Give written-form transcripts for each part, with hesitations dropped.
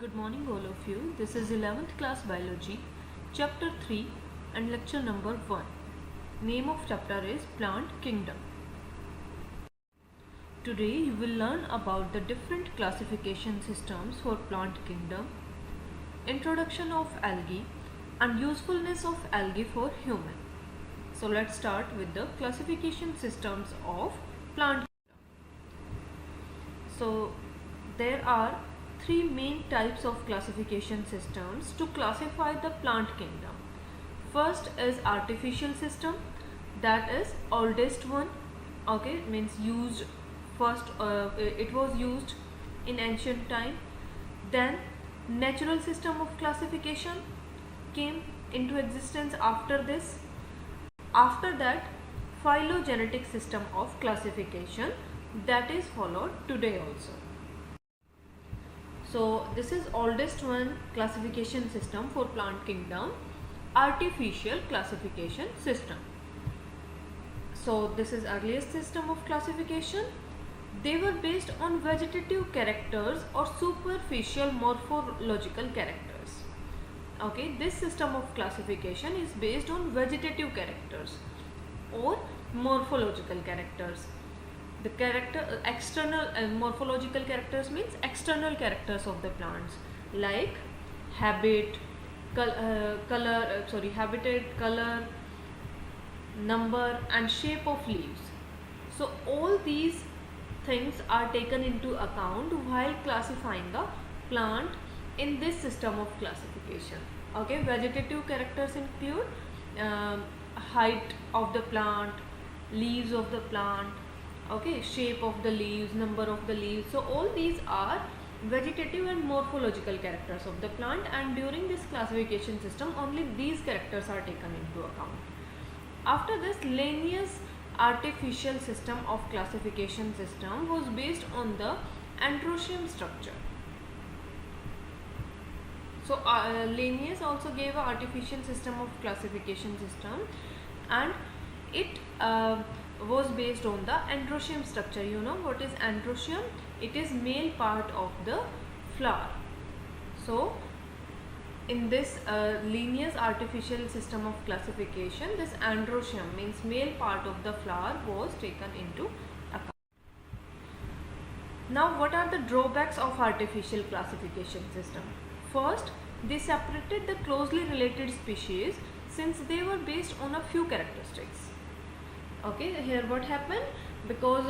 Good morning all of you. This is 11th class biology, chapter 3 and lecture number 1. Name of chapter is Plant Kingdom. Today you will learn about the different classification systems for plant kingdom, introduction of algae and usefulness of algae for human. So let's start with the classification systems of plant kingdom. So there are three main types of classification systems to classify the plant kingdom. First is artificial system, that is oldest one. Okay, means used first, it was used in ancient time. Then natural system of classification came into existence after this. After that, phylogenetic system of classification that is followed today also. So this is oldest one classification system for plant kingdom, artificial classification system. So this is earliest system of classification. They were based on vegetative characters or superficial morphological characters. Okay, this system of classification is based on vegetative characters or morphological characters. The character external morphological characters means external characters of the plants like habitat, color, number and shape of leaves. So all these things are taken into account while classifying the plant in this system of classification. Okay, vegetative characters include height of the plant, leaves of the plant, okay, shape of the leaves, number of the leaves. So all these are vegetative and morphological characters of the plant, and during this classification system only these characters are taken into account. After this, Linnaeus artificial system of classification system was based on the Androecium structure. So Linnaeus also gave an artificial system of classification system, and it was based on the Androecium structure. You know what is Androecium? It is male part of the flower. So in this Linnaeus artificial system of classification, this Androecium means male part of the flower was taken into account. Now what are the drawbacks of artificial classification system? First, they separated the closely related species since they were based on a few characteristics. Okay, here what happened, because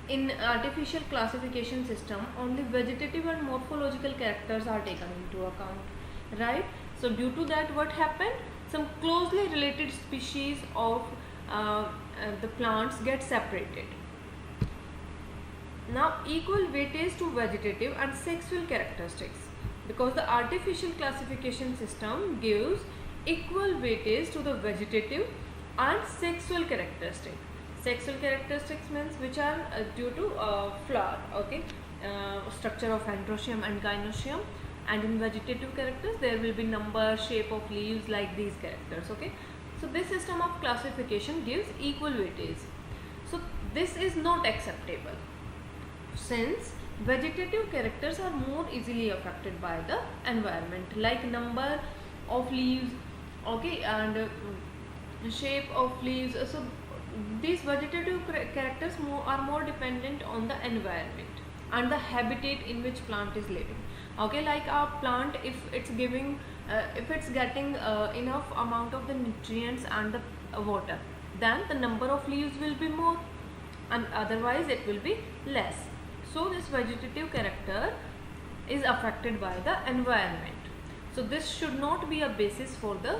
in artificial classification system only vegetative and morphological characters are taken into account, right? So due to that, what happened, some closely related species of the plants get separated. Now equal weightage to vegetative and sexual characteristics, because the artificial classification system gives equal weightage to the vegetative and sexual characteristics. Sexual characteristics means which are due to flower, okay, structure of Androecium and Gynoecium, and in vegetative characters there will be number, shape of leaves, like these characters. Okay, so this system of classification gives equal weightage. So this is not acceptable since vegetative characters are more easily affected by the environment, like number of leaves, okay, and shape of leaves. So these vegetative characters are more dependent on the environment and the habitat in which plant is living. Okay, like a plant, if it's giving if it's getting enough amount of the nutrients and the water, then the number of leaves will be more, and otherwise it will be less. So this vegetative character is affected by the environment. So this should not be a basis for the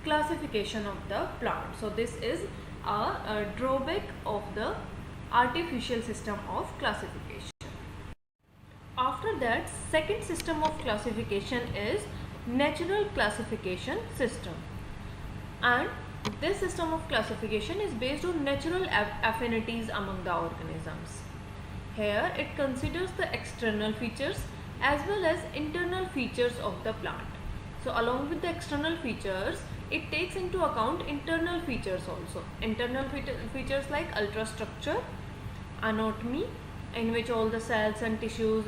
classification of the plant. So this is a drawback of the artificial system of classification. After that, second system of classification is natural classification system, and this system of classification is based on natural affinities among the organisms. Here it considers the external features as well as internal features of the plant. So along with the external features, it takes into account internal features also. Internal features like ultrastructure, anatomy, in which all the cells and tissues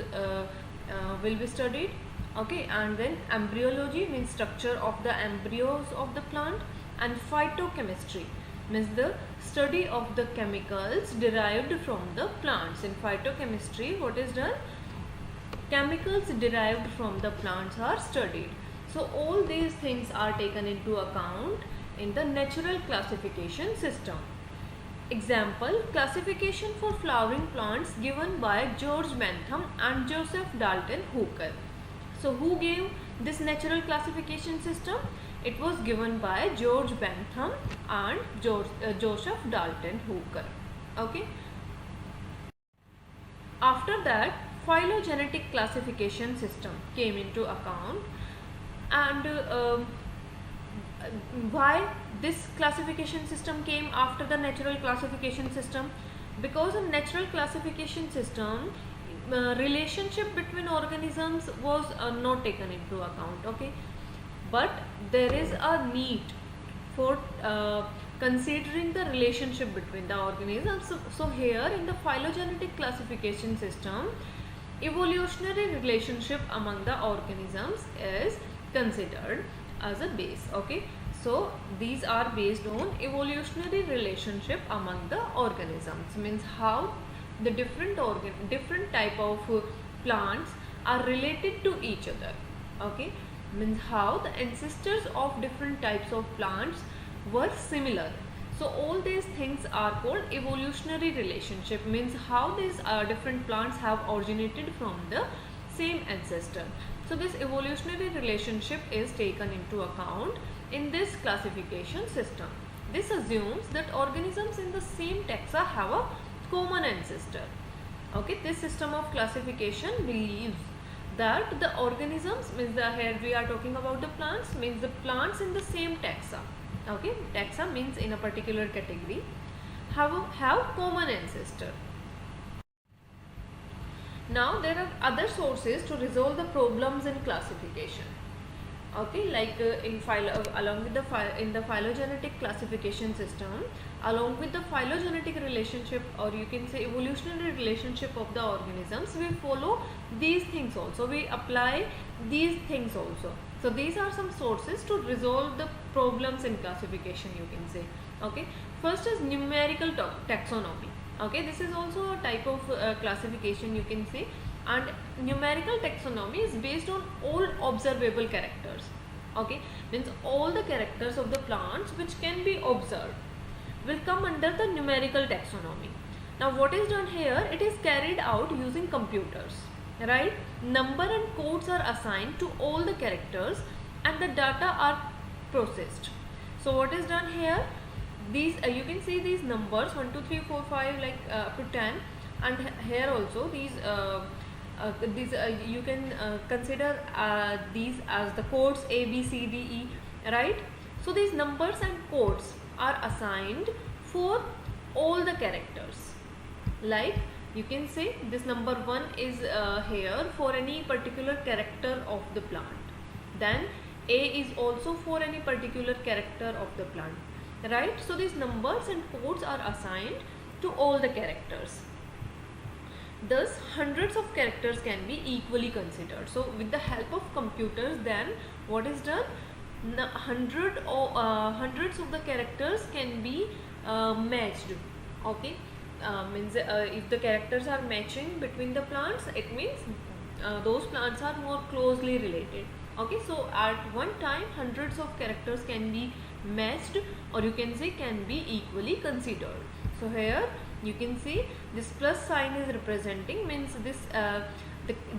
will be studied. Okay, and then embryology means structure of the embryos of the plant, and phytochemistry means the study of the chemicals derived from the plants. In phytochemistry, what is done? Chemicals derived from the plants are studied. So all these things are taken into account in the natural classification system. Example, classification for flowering plants given by George Bentham and Joseph Dalton Hooker. So who gave this natural classification system? It was given by George Bentham and Joseph Dalton Hooker. Okay. After that, phylogenetic classification system came into account, and why this classification system came after the natural classification system? Because in natural classification system, relationship between organisms was not taken into account. Okay, but there is a need for considering the relationship between the organisms. So here in the phylogenetic classification system, evolutionary relationship among the organisms is considered as a base. Okay, so these are based on evolutionary relationship among the organisms, means how the different type of plants are related to each other. Okay, means how the ancestors of different types of plants were similar. So all these things are called evolutionary relationship, means how these different plants have originated from the same ancestor. So this evolutionary relationship is taken into account in this classification system. This assumes that organisms in the same taxa have a common ancestor. Okay, this system of classification believes that the organisms, means here we are talking about the plants, means the plants in the same taxa. Okay, taxa means in a particular category have common ancestor. Now there are other sources to resolve the problems in classification. Okay, like along with in the phylogenetic classification system, along with the phylogenetic relationship, or you can say evolutionary relationship of the organisms, we follow these things also, we apply these things also. So these are some sources to resolve the problems in classification, you can say. Okay, first is numerical taxonomy. Okay, this is also a type of classification, you can say. And numerical taxonomy is based on all observable characters. Okay, means all the characters of the plants which can be observed will come under the numerical taxonomy. Now what is done here? It is carried out using computers, right? Number and codes are assigned to all the characters and the data are processed. So what is done here? These you can see these numbers 1 2 3 4 5 like up to 10, and here also these you can consider these as the codes A, B, C, D, E, right? So these numbers and codes are assigned for all the characters. Like you can say this number 1 is here for any particular character of the plant. Then A is also for any particular character of the plant, right? So these numbers and codes are assigned to all the characters. Thus hundreds of characters can be equally considered. So with the help of computers, then what is done? Hundreds of the characters can be matched. Okay, means if the characters are matching between the plants, it means those plants are more closely related. Okay, so at one time hundreds of characters can be matched, or you can say can be equally considered. So here you can see this plus sign is representing, means this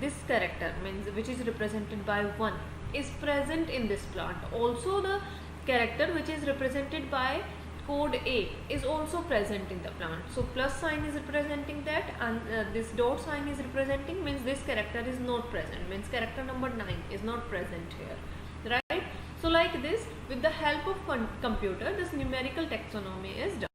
this character, means which is represented by 1, is present in this plant. Also the character which is represented by code A is also present in the plant. So plus sign is representing that, and this dot sign is representing, means this character is not present, means character number 9 is not present here, right? So like this, with the help of computer, this numerical taxonomy is done.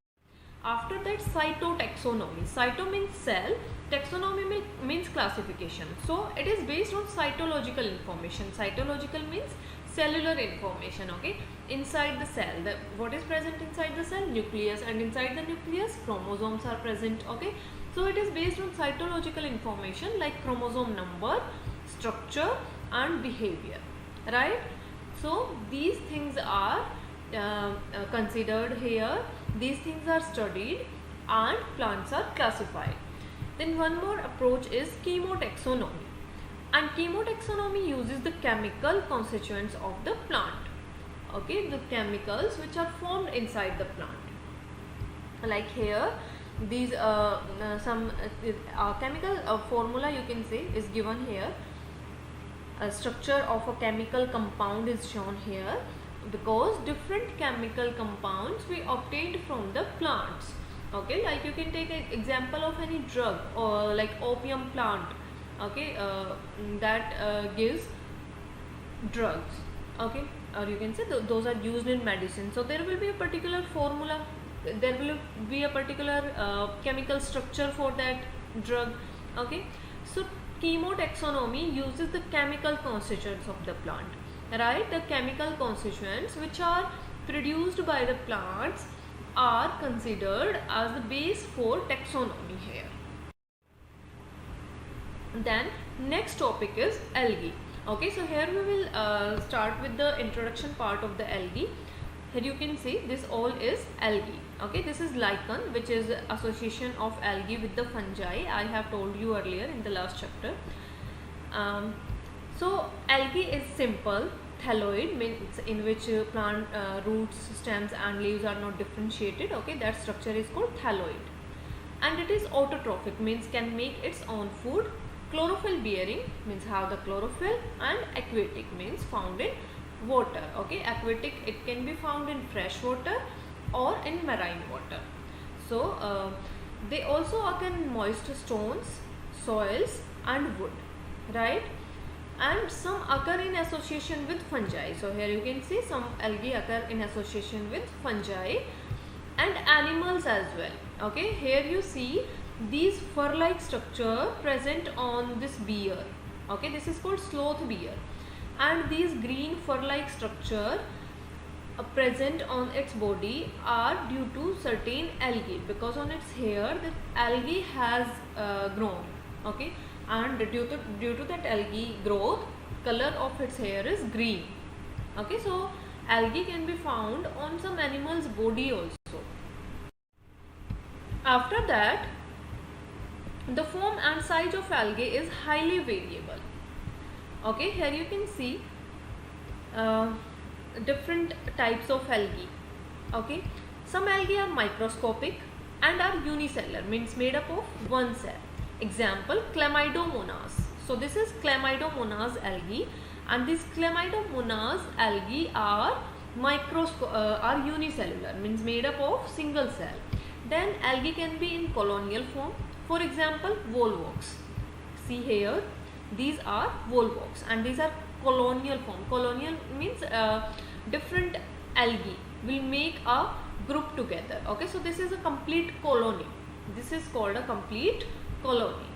After that, cytotaxonomy. Cyto means cell, taxonomy means classification. So it is based on cytological information. Cytological means cellular information. Okay, inside the cell, what is present inside the cell? Nucleus, and inside the nucleus chromosomes are present. Okay, so it is based on cytological information like chromosome number, structure and behavior, right? So these things are considered here, these things are studied and plants are classified. Then one more approach is chemotaxonomy, and chemotaxonomy uses the chemical constituents of the plant, okay, the chemicals which are formed inside the plant. Like here these some chemical formula you can say is given here. A structure of a chemical compound is shown here because different chemical compounds we obtained from the plants, okay. Like you can take an example of any drug or like opium plant, okay, that gives drugs, okay, or you can say those are used in medicine. So there will be a particular formula, there will be a particular chemical structure for that drug, okay. So chemotaxonomy uses the chemical constituents of the plant, right? The chemical constituents which are produced by the plants are considered as the base for taxonomy here. Then next topic is algae, okay. So here we will start with the introduction part of the algae. Here you can see this all is algae, okay. This is lichen, which is association of algae with the fungi. I have told you earlier in the last chapter. So algae is simple thalloid, means in which plant roots, stems and leaves are not differentiated, okay. That structure is called thalloid, and it is autotrophic, means can make its own food. Chlorophyll bearing, means have the chlorophyll, and aquatic, means found in water, okay. Aquatic, it can be found in fresh water or in marine water. So they also occur in moist stones, soils and wood, right? And some occur in association with fungi. So here you can see some algae occur in association with fungi and animals as well, okay. Here you see these fur-like structure present on this bear, okay. This is called sloth bear, and these green fur-like structure present on its body are due to certain algae, because on its hair the algae has grown, okay, and due to that algae growth, color of its hair is green, okay. So algae can be found on some animals body also. After that, the form and size of algae is highly variable, okay. Here you can see different types of algae, okay. Some algae are microscopic and are unicellular, means made up of one cell. Example, Chlamydomonas. So this is Chlamydomonas algae, and these Chlamydomonas algae are unicellular, means made up of single cell. Then algae can be in colonial form. For example, volvox. See here, these are volvox, and these are colonial form. Colonial means different algae will make a group together, okay. So this is a complete colony. This is called a complete colony.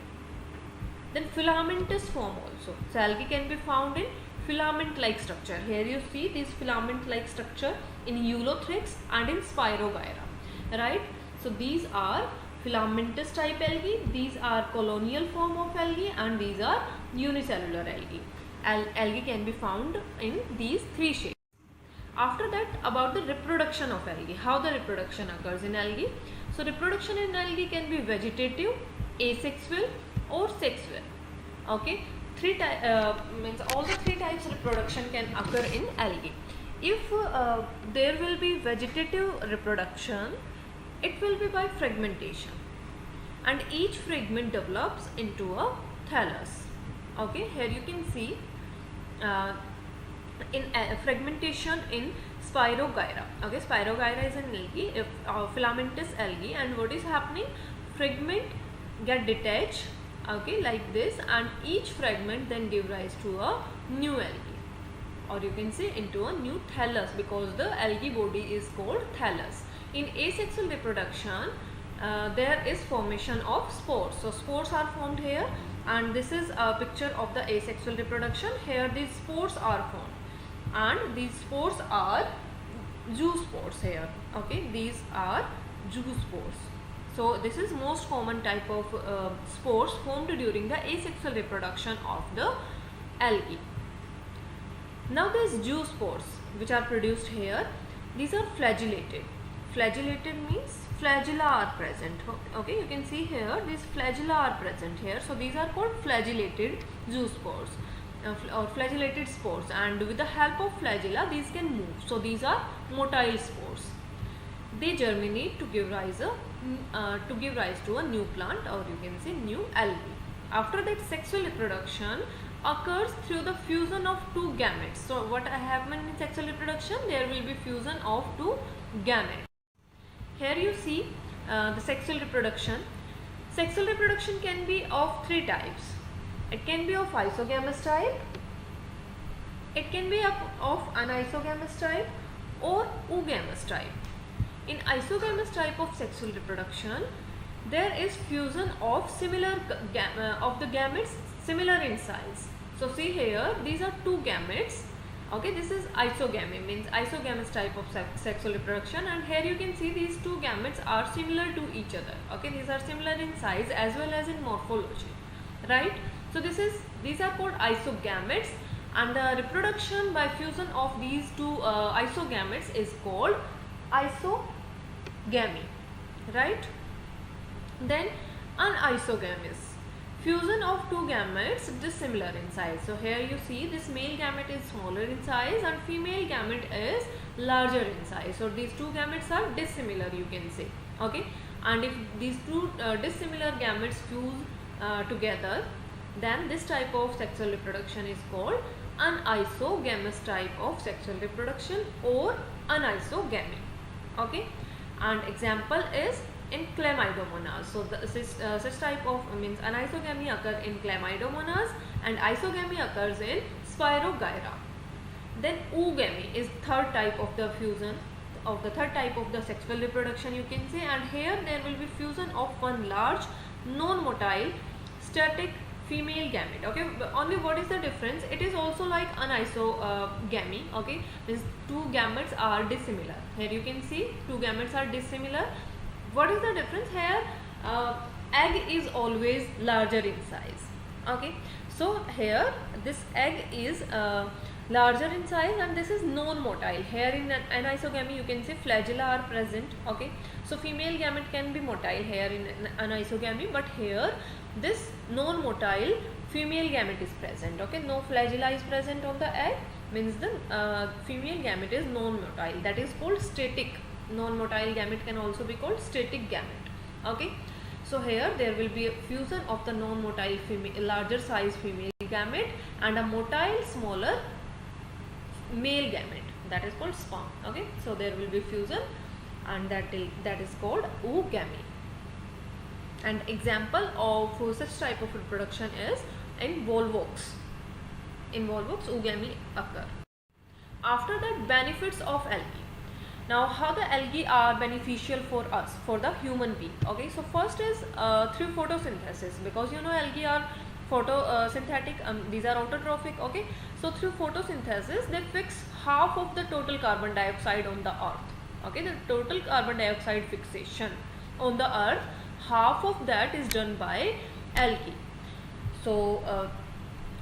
Then filamentous form also. So algae can be found in filament-like structure. Here you see this filament-like structure in Eulothrix and in Spirogyra, right? So these are filamentous type algae, these are colonial form of algae, and these are unicellular algae. Algae can be found in these three shapes. After that, about the reproduction of algae, how the reproduction occurs in algae. So reproduction in algae can be vegetative, asexual or sexual, okay. Means all the three types of reproduction can occur in algae. If there will be vegetative reproduction, it will be by fragmentation, and each fragment develops into a thallus, okay. Here you can see in fragmentation in Spirogyra, okay. Spirogyra is an algae, filamentous algae, and what is happening, fragment get detached, okay, like this, and each fragment then give rise to a new algae, or you can say into a new thallus, because the algae body is called thallus. In asexual reproduction, there is formation of spores. So spores are formed here, and this is a picture of the asexual reproduction. Here these spores are formed, and these spores are zoospores here, okay. These are zoospores. So this is most common type of spores formed during the asexual reproduction of the algae. Now these zoospores which are produced here, these are flagellated. Flagellated means flagella are present. Okay, you can see here these flagella are present here. So these are called flagellated zoospores or flagellated spores, and with the help of flagella these can move. So these are motile spores. They germinate to give rise to a new plant, or you can say new algae. After that, sexual reproduction occurs through the fusion of two gametes. So what happens in sexual reproduction? There will be fusion of two gametes. Here you see the sexual reproduction. Sexual reproduction can be of three types. It can be of isogamous type, it can be of anisogamous type, or oogamous type. In isogamous type of sexual reproduction, there is fusion of of the gametes similar in size. So see here, these are two gametes. Okay, this is isogamy, means isogamous type of sexual reproduction, and here you can see these two gametes are similar to each other. Okay, these are similar in size as well as in morphology, right? So these are called isogametes, and the reproduction by fusion of these two isogametes is called isogamy, right? Then anisogamous, fusion of two gametes dissimilar in size. So here you see this male gamete is smaller in size and female gamete is larger in size. So these two gametes are dissimilar, you can say. Okay, and if these two dissimilar gametes fuse together, then this type of sexual reproduction is called anisogamous type of sexual reproduction or anisogamy. Okay, and example is in Chlamydomonas. So such type of means anisogamy occurs in Chlamydomonas and isogamy occurs in Spirogyra. Then oogamy is third type of the fusion of the third type of the sexual reproduction, you can say, and here there will be fusion of one large non-motile static female gamete. Okay, but only what is the difference? It is also like anisogamy. Okay, means two gametes are dissimilar. Here you can see two gametes are dissimilar. What is the difference here? Egg is always larger in size. Okay, so here this egg is larger in size and this is non-motile. Here in anisogamy you can say flagella are present. Okay, so female gamete can be motile here in anisogamy, but here this non-motile female gamete is present. Okay, no flagella is present on the egg, means the female gamete is non-motile. That is called static. Non-motile gamete can also be called static gamete. Okay, so here there will be a fusion of the non-motile female, larger size female gamete and a motile smaller male gamete, that is called sperm. Okay, so there will be fusion and that is called oogamy. And example of such type of reproduction is in volvox. In volvox oogamy occur. After that, benefits of algae. Now how the algae are beneficial for us, for the human being. Okay, so first is through photosynthesis, because you know algae are photosynthetic, these are autotrophic. Okay, so through photosynthesis they fix half of the total carbon dioxide on the earth. Okay, the total carbon dioxide fixation on the earth, half of that is done by algae. So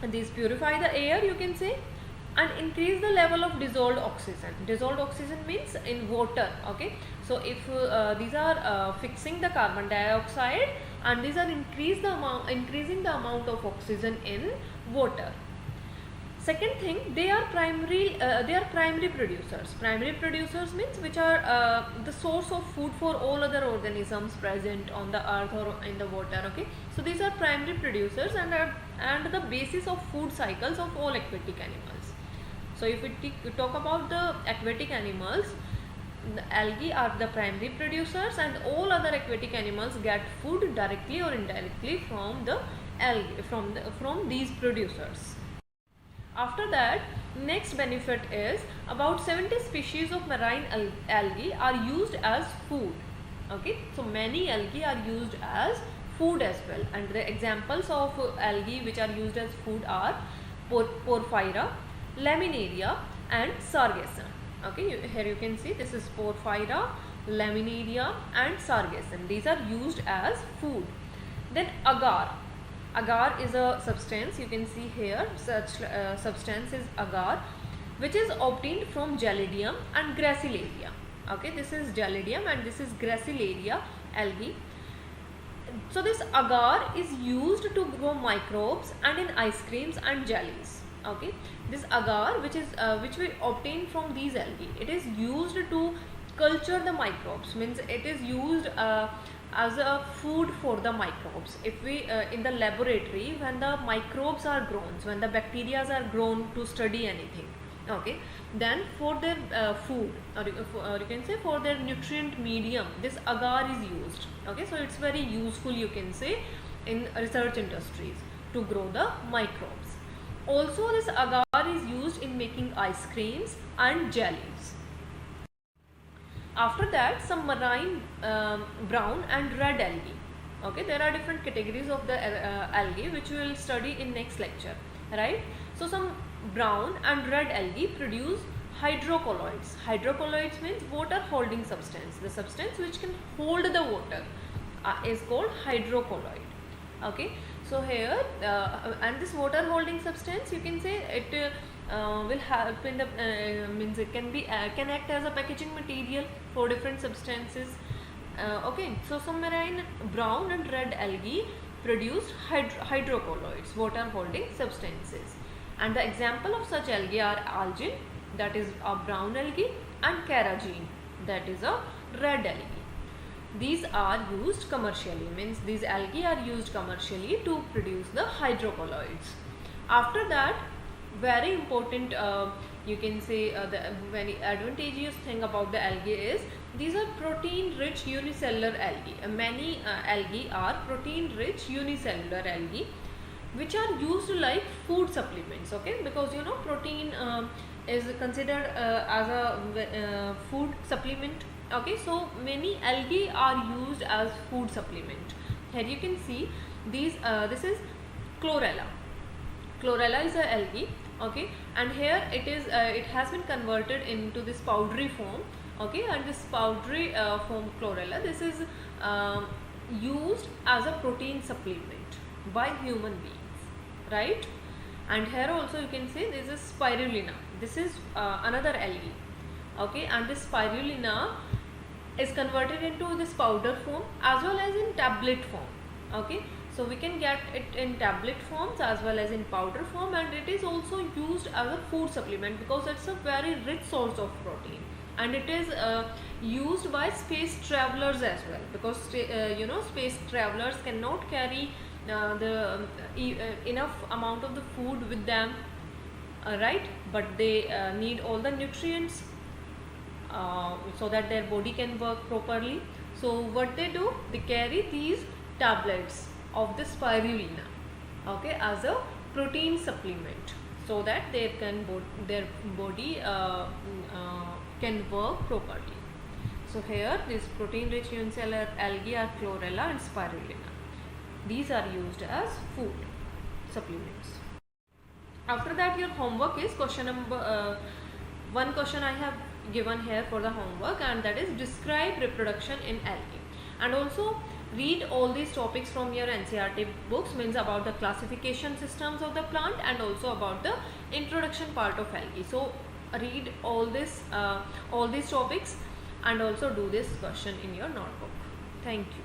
these purify the air, you can say, and increase the level of dissolved oxygen. Dissolved oxygen means in water. Okay, so if these are fixing the carbon dioxide and these are increasing the amount of oxygen in water. Second thing, they are primary producers. Primary producers means which are the source of food for all other organisms present on the earth or in the water. Okay, so these are primary producers and the basis of food cycles of all aquatic animals. So if we talk about the aquatic animals, the algae are the primary producers and all other aquatic animals get food directly or indirectly from the algae, from these producers. After that, next benefit is about 70 species of marine algae are used as food. Okay, so many algae are used as food as well, and the examples of algae which are used as food are Porphyra, Laminaria and Sargassum. Okay, here you can see this is Porphyra, Laminaria and Sargassum. These are used as food. Then agar. Agar is a substance, you can see here, such substance is agar, which is obtained from Gelidium and Gracilaria. Okay, this is Gelidium and this is Gracilaria algae. So this agar is used to grow microbes and in ice creams and jellies. Okay, this agar, which we obtain from these algae, it is used to culture the microbes, means it is used as a food for the microbes. If we in the laboratory, when the microbes are grown, when the bacteria are grown to study anything, okay, then for their food, or you can say for their nutrient medium, this agar is used. Okay, so it's very useful, you can say, in research industries to grow the microbes. Also, this agar is used in making ice creams and jellies. After that, some marine brown and red algae. Okay, there are different categories of the algae which we will study in next lecture, right? So some brown and red algae produce hydrocolloids. Hydrocolloids means water holding substance. The substance which can hold the water is called hydrocolloid. Okay, so here and this water holding substance, you can say it will help in the means it can act as a packaging material for different substances. Okay, so some marine brown and red algae produce hydrocolloids, water holding substances, and the example of such algae are algin, that is a brown algae, and carrageen, that is a red algae. These are used commercially, means these algae are used commercially to produce the hydrocolloids. After that, very important, you can say the very advantageous thing about the algae is these are protein rich unicellular algae. Many algae are protein rich unicellular algae which are used like food supplements. Okay, because you know protein is considered as a food supplement. Okay, so many algae are used as food supplement. Here you can see these this is chlorella. Chlorella is a algae. Okay, and here it is it has been converted into this powdery form. Okay, and this powdery form chlorella, this is used as a protein supplement by human beings, right? And here also you can see this is spirulina. This is another algae. Okay, and this spirulina is converted into this powder form as well as in tablet form. Okay, so we can get it in tablet forms as well as in powder form, and it is also used as a food supplement because it's a very rich source of protein, and it is used by space travelers as well, because you know space travelers cannot carry enough amount of the food with them, right? But they need all the nutrients so that their body can work properly. So what they do, they carry these tablets of the spirulina, okay, as a protein supplement, so that their body can work properly. So here this protein rich unicellular algae are chlorella and spirulina. These are used as food supplements. After that, your homework is question number one question I have given here for the homework, and that is describe reproduction in algae. And also read all these topics from your NCERT books, means about the classification systems of the plant and also about the introduction part of algae. So read all these topics and also do this question in your notebook. Thank you.